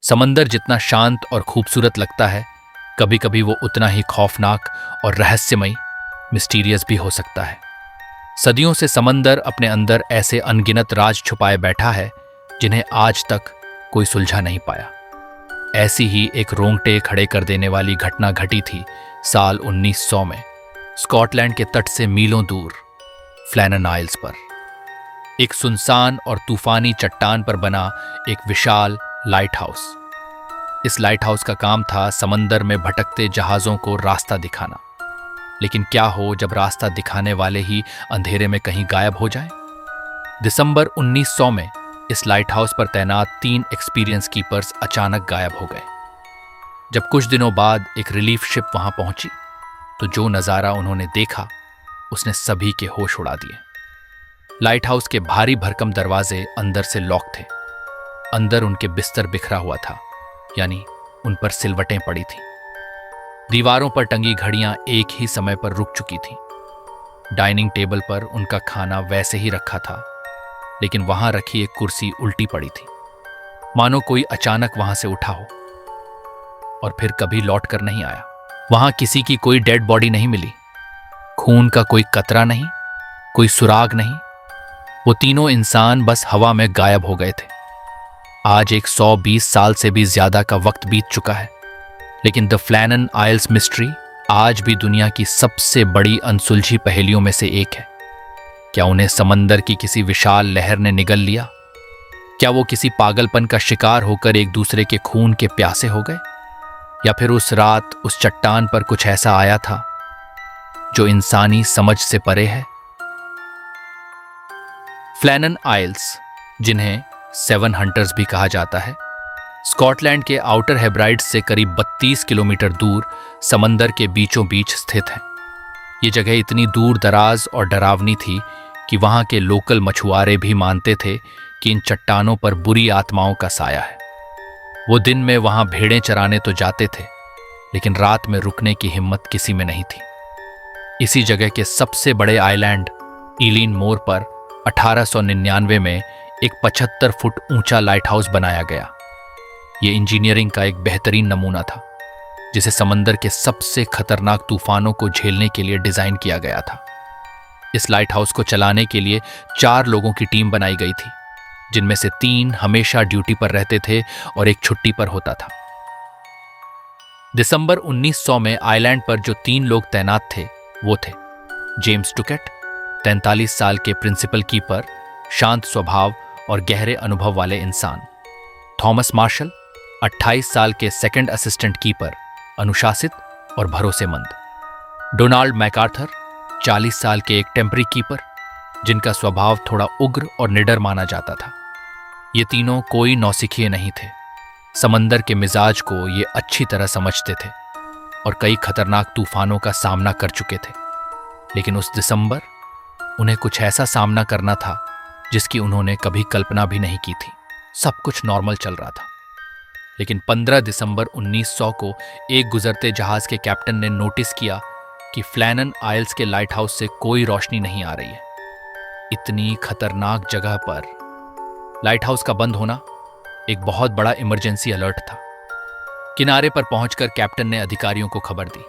समंदर जितना शांत और खूबसूरत लगता है, कभी कभी वो उतना ही खौफनाक और रहस्यमयी, मिस्टीरियस भी हो सकता है। सदियों से समंदर अपने अंदर ऐसे अनगिनत राज छुपाए बैठा है जिन्हें आज तक कोई सुलझा नहीं पाया। ऐसी ही एक रोंगटे खड़े कर देने वाली घटना घटी थी साल 1900 में, स्कॉटलैंड के तट से मीलों दूर फ्लैनन आइल्स पर। एक सुनसान और तूफानी चट्टान पर बना एक विशाल लाइट हाउस। इस लाइट हाउस का काम था समंदर में भटकते जहाज़ों को रास्ता दिखाना। लेकिन क्या हो जब रास्ता दिखाने वाले ही अंधेरे में कहीं गायब हो जाएं? दिसंबर 1900 में इस लाइट हाउस पर तैनात 3 एक्सपीरियंस कीपर्स अचानक गायब हो गए। जब कुछ दिनों बाद एक रिलीफ शिप वहां पहुंची तो जो नज़ारा उन्होंने देखा उसने सभी के होश उड़ा दिए। लाइट हाउस के भारी भरकम दरवाजे अंदर से लॉक थे। अंदर उनके बिस्तर बिखरा हुआ था, यानी उन पर सिलवटें पड़ी थीं। दीवारों पर टंगी घड़ियां एक ही समय पर रुक चुकी थीं। डाइनिंग टेबल पर उनका खाना वैसे ही रखा था, लेकिन वहां रखी एक कुर्सी उल्टी पड़ी थी, मानो कोई अचानक वहां से उठा हो और फिर कभी लौट कर नहीं आया। वहां किसी की कोई डेड बॉडी नहीं मिली, खून का कोई कतरा नहीं, कोई सुराग नहीं। वो तीनों इंसान बस हवा में गायब हो गए थे। आज एक 120 साल से भी ज्यादा का वक्त बीत चुका है, लेकिन द फ्लैनन आइल्स मिस्ट्री आज भी दुनिया की सबसे बड़ी अनसुलझी पहेलियों में से एक है। क्या उन्हें समंदर की किसी विशाल लहर ने निगल लिया? क्या वो किसी पागलपन का शिकार होकर एक दूसरे के खून के प्यासे हो गए? या फिर उस रात उस चट्टान पर कुछ ऐसा आया था जो इंसानी समझ से परे है? फ्लैनन आइल्स, जिन्हें 7 हंटर्स भी कहा जाता है, स्कॉटलैंड के आउटर हेब्राइड्स से करीब 32 किलोमीटर दूर समंदर के बीचों बीच स्थित है। ये जगह इतनी दूर दराज और डरावनी थी कि वहां के लोकल मछुआरे भी मानते थे कि इन चट्टानों पर बुरी आत्माओं का साया है। वो दिन में वहां भेड़ें चराने तो जाते थे, लेकिन रात में रुकने की हिम्मत किसी में नहीं थी। इसी जगह के सबसे बड़े आइलैंड ईलिन मोर पर 1899 में एक 75 फुट ऊंचा लाइट हाउस बनाया गया। ये इंजीनियरिंग का एक बेहतरीन नमूना था, जिसे समंदर के सबसे खतरनाक तूफानों को झेलने के लिए डिजाइन किया गया था। इस लाइट हाउस को चलाने के लिए 4 लोगों की टीम बनाई गई थी, जिनमें से 3 हमेशा ड्यूटी पर रहते थे और एक छुट्टी पर होता था। दिसंबर 1900 में आइलैंड पर जो 3 लोग तैनात थे वो थे जेम्स टुकेट, 43 साल के प्रिंसिपल कीपर, शांत स्वभाव और गहरे अनुभव वाले इंसान; थॉमस मार्शल, 28 साल के सेकंड असिस्टेंट कीपर, अनुशासित और भरोसेमंद; डोनाल्ड मैकार्थर, 40 साल के एक टेम्परी कीपर, जिनका स्वभाव थोड़ा उग्र और निडर माना जाता था। ये तीनों कोई नौसिखिए नहीं थे। समंदर के मिजाज को ये अच्छी तरह समझते थे और कई खतरनाक तूफानों का सामना कर चुके थे। लेकिन उस दिसंबर उन्हें कुछ ऐसा सामना करना था जिसकी उन्होंने कभी कल्पना भी नहीं की थी। सब कुछ नॉर्मल चल रहा था, लेकिन 15 दिसंबर 1900 को एक गुजरते जहाज के कैप्टन ने नोटिस किया कि फ्लैनन आइल्स के लाइट हाउस से कोई रोशनी नहीं आ रही है। इतनी खतरनाक जगह पर लाइट हाउस का बंद होना एक बहुत बड़ा इमरजेंसी अलर्ट था। किनारे पर पहुंचकर कैप्टन ने अधिकारियों को खबर दी,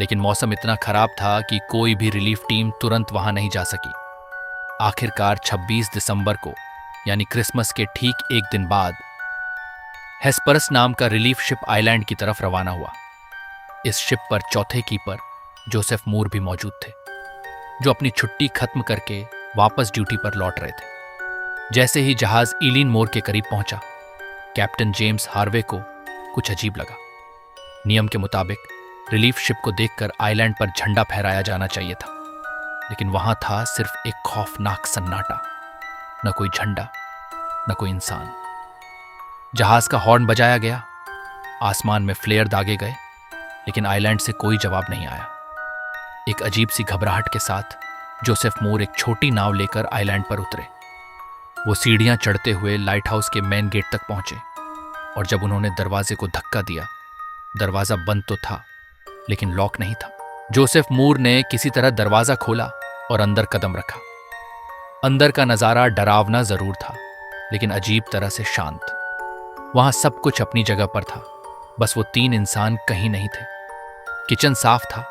लेकिन मौसम इतना खराब था कि कोई भी रिलीफ टीम तुरंत वहां नहीं जा सकी। आखिरकार 26 दिसंबर को, यानी क्रिसमस के ठीक एक दिन बाद, हेस्परस नाम का रिलीफ शिप आइलैंड की तरफ रवाना हुआ। इस शिप पर चौथे कीपर जोसेफ मूर भी मौजूद थे, जो अपनी छुट्टी खत्म करके वापस ड्यूटी पर लौट रहे थे। जैसे ही जहाज ईलिन मोर के करीब पहुंचा, कैप्टन जेम्स हार्वे को कुछ अजीब लगा। नियम के मुताबिक रिलीफ शिप को देखकर आइलैंड पर झंडा फहराया जाना चाहिए था, लेकिन वहां था सिर्फ एक खौफनाक सन्नाटा। न कोई झंडा, न कोई इंसान। जहाज का हॉर्न बजाया गया, आसमान में फ्लेयर दागे गए, लेकिन आइलैंड से कोई जवाब नहीं आया। एक अजीब सी घबराहट के साथ जोसेफ मूर एक छोटी नाव लेकर आइलैंड पर उतरे। वो सीढ़ियां चढ़ते हुए लाइट हाउस के मेन गेट तक पहुंचे, और जब उन्होंने दरवाजे को धक्का दिया, दरवाजा बंद तो था, लेकिन लॉक नहीं था। जोसेफ मूर ने किसी तरह दरवाजा खोला और अंदर कदम रखा। अंदर का नजारा डरावना जरूर था, लेकिन अजीब तरह से शांत। वहां सब कुछ अपनी जगह पर था, बस वो 3 इंसान कहीं नहीं थे। किचन साफ था,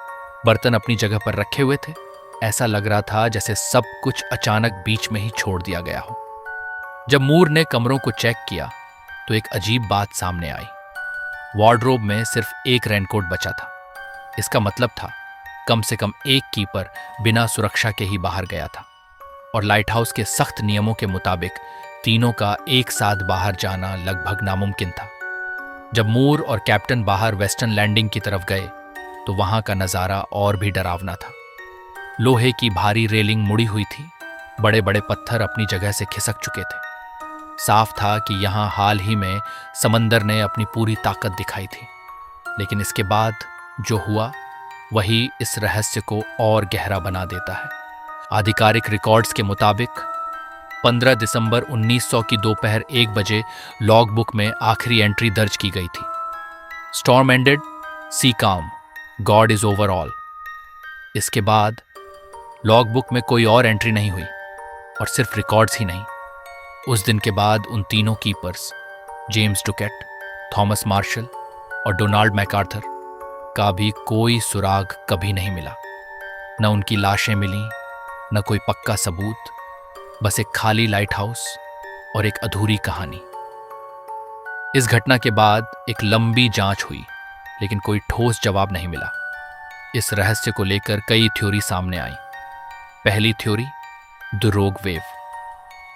बर्तन अपनी जगह पर रखे हुए थे। ऐसा लग रहा था जैसे सब कुछ अचानक बीच में ही छोड़ दिया गया हो। जब मूर ने कमरों को चेक किया तो एक अजीब बात सामने आई। वार्डरोब में सिर्फ एक रेनकोट बचा था। इसका मतलब था कम से कम एक कीपर बिना सुरक्षा के ही बाहर गया था, और लाइट हाउस के सख्त नियमों के मुताबिक तीनों का एक साथ बाहर जाना लगभग नामुमकिन था। जब मूर और कैप्टन बाहर वेस्टर्न लैंडिंग की तरफ गए तो वहां का नजारा और भी डरावना था। लोहे की भारी रेलिंग मुड़ी हुई थी, बड़े बड़े पत्थर अपनी जगह से खिसक चुके थे। साफ था कि यहां हाल ही में समंदर ने अपनी पूरी ताकत दिखाई थी। लेकिन इसके बाद जो हुआ वही इस रहस्य को और गहरा बना देता है। आधिकारिक रिकॉर्ड्स के मुताबिक 15 दिसंबर 1900 की दोपहर 1 बजे लॉग बुक में आखिरी एंट्री दर्ज की गई थी। स्टॉर्म एंडेड, सी काम, गॉड इज ओवर ऑल। इसके बाद लॉग बुक में कोई और एंट्री नहीं हुई, और सिर्फ रिकॉर्ड्स ही नहीं, उस दिन के बाद उन तीनों कीपर्स जेम्स टुकेट, थॉमस मार्शल और डोनाल्ड मैकार्थर का भी कोई सुराग कभी नहीं मिला। न उनकी लाशें मिली, न कोई पक्का सबूत, बस एक खाली लाइट हाउस और एक अधूरी कहानी। इस घटना के बाद एक लंबी जांच हुई, लेकिन कोई ठोस जवाब नहीं मिला। इस रहस्य को लेकर कई थ्योरी सामने आई। पहली थ्योरी, द रोग वेव।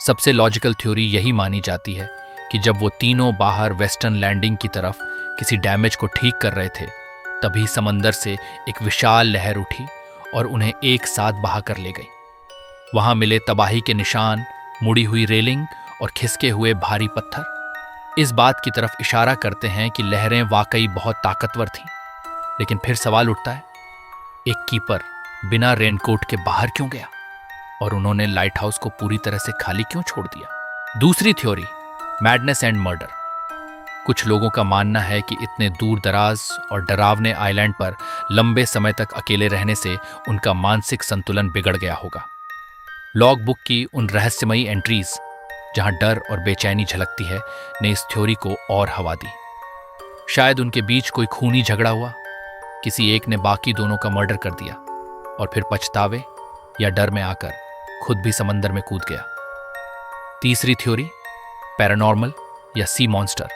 सबसे लॉजिकल थ्योरी यही मानी जाती है कि जब वो तीनों बाहर वेस्टर्न लैंडिंग की तरफ किसी डैमेज को ठीक कर रहे थे, तभी समंदर से एक विशाल लहर उठी और उन्हें एक साथ बहा कर ले गई। वहां मिले तबाही के निशान, मुड़ी हुई रेलिंग और खिसके हुए भारी पत्थर इस बात की तरफ इशारा करते हैं कि लहरें वाकई बहुत ताकतवर थीं। लेकिन फिर सवाल उठता है, एक कीपर बिना रेनकोट के बाहर क्यों गया, और उन्होंने लाइट हाउस को पूरी तरह से खाली क्यों छोड़ दिया? दूसरी थ्योरी, मैडनेस एंड मर्डर। कुछ लोगों का मानना है कि इतने दूर दराज और डरावने आइलैंड पर लंबे समय तक अकेले रहने से उनका मानसिक संतुलन बिगड़ गया होगा। लॉग बुक की उन रहस्यमयी एंट्रीज जहां डर और बेचैनी झलकती है ने इस थ्योरी को और हवा दी। शायद उनके बीच कोई खूनी झगड़ा हुआ, किसी एक ने बाकी दोनों का मर्डर कर दिया और फिर पछतावे या डर में आकर खुद भी समंदर में कूद गया। तीसरी थ्योरी, पैरानॉर्मल या सी मॉन्स्टर।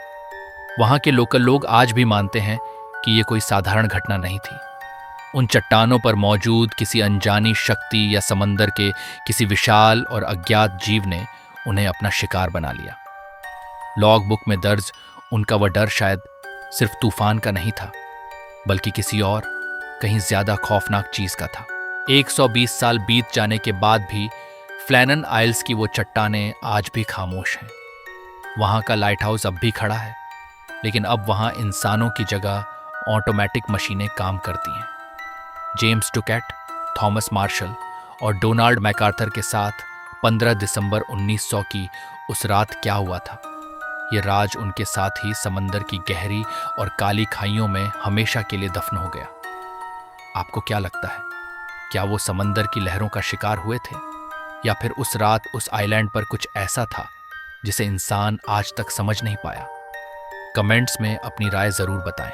वहां के लोकल लोग आज भी मानते हैं कि यह कोई साधारण घटना नहीं थी। उन चट्टानों पर मौजूद किसी अनजानी शक्ति या समंदर के किसी विशाल और अज्ञात जीव ने उन्हें अपना शिकार बना लिया। लॉग बुक में दर्ज उनका वह डर शायद सिर्फ तूफान का नहीं था, बल्कि किसी और कहीं ज्यादा खौफनाक चीज का था। 120 साल बीत जाने के बाद भी फ्लैनन आइल्स की वो चट्टानें आज भी खामोश हैं। वहां का लाइट हाउस अब भी खड़ा है, लेकिन अब वहां इंसानों की जगह ऑटोमेटिक मशीनें काम करती हैं। जेम्स टुकेट, थॉमस मार्शल और डोनाल्ड मैकार्थर के साथ 15 दिसंबर 1900 की उस रात क्या हुआ था, ये राज उनके साथ ही समंदर की गहरी और काली खाइयों में हमेशा के लिए दफन हो गया। आपको क्या लगता है, क्या वो समंदर की लहरों का शिकार हुए थे, या फिर उस रात उस आइलैंड पर कुछ ऐसा था जिसे इंसान आज तक समझ नहीं पाया? कमेंट्स में अपनी राय जरूर बताएं।